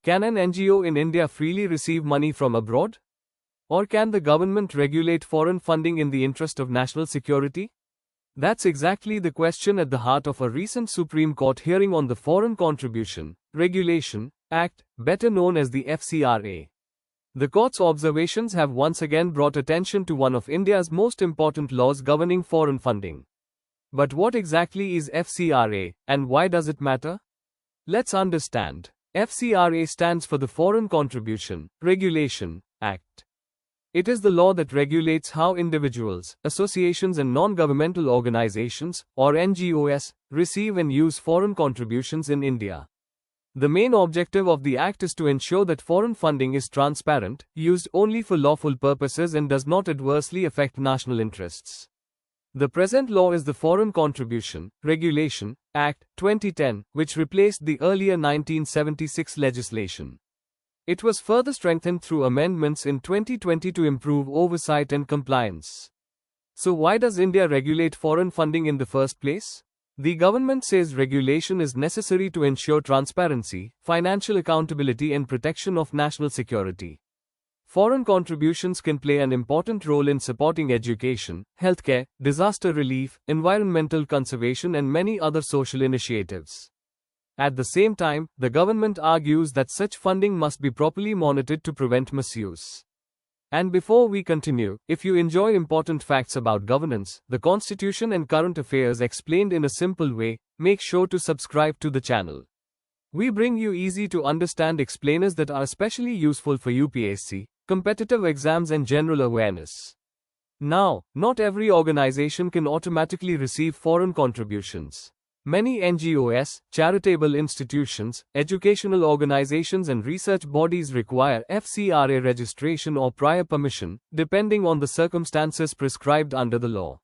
Can an NGO in India freely receive money from abroad? Or can the government regulate foreign funding in the interest of national security? That's exactly the question at the heart of a recent Supreme Court hearing on the Foreign Contribution Regulation Act, better known as the FCRA. The court's observations have once again brought attention to one of India's most important laws governing foreign funding. But what exactly is FCRA, and why does it matter? Let's understand. FCRA stands for the Foreign Contribution Regulation Act. It is the law that regulates how individuals, associations and non-governmental organizations, or NGOs, receive and use foreign contributions in India. The main objective of the Act is to ensure that foreign funding is transparent, used only for lawful purposes and does not adversely affect national interests. The present law is the Foreign Contribution Regulation Act 2010, which replaced the earlier 1976 legislation. It was further strengthened through amendments in 2020 to improve oversight and compliance. So why does India regulate foreign funding in the first place? The government says regulation is necessary to ensure transparency, financial accountability and protection of national security. Foreign contributions can play an important role in supporting education, healthcare, disaster relief, environmental conservation and many other social initiatives. At the same time, the government argues that such funding must be properly monitored to prevent misuse. And before we continue, if you enjoy important facts about governance, the Constitution and current affairs explained in a simple way, make sure to subscribe to the channel. We bring you easy to understand explainers that are especially useful for UPSC, competitive exams and general awareness. Now, not every organization can automatically receive foreign contributions. Many NGOs, charitable institutions, educational organizations and research bodies require FCRA registration or prior permission, depending on the circumstances prescribed under the law.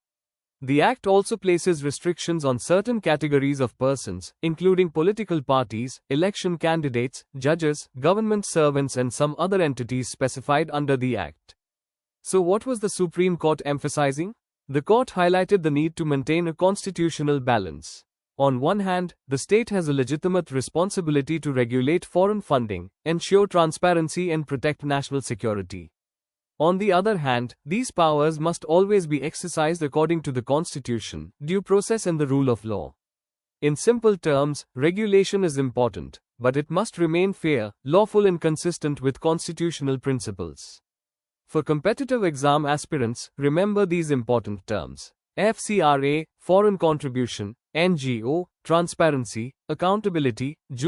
The Act also places restrictions on certain categories of persons, including political parties, election candidates, judges, government servants and some other entities specified under the Act. So what was the Supreme Court emphasizing? The court highlighted the need to maintain a constitutional balance. On one hand, the state has a legitimate responsibility to regulate foreign funding, ensure transparency and protect national security. On the other hand, these powers must always be exercised according to the Constitution, due process and the rule of law. In simple terms, regulation is important, but it must remain fair, lawful and consistent with constitutional principles. For competitive exam aspirants, remember these important terms. FCRA, foreign contribution, NGO, transparency, accountability,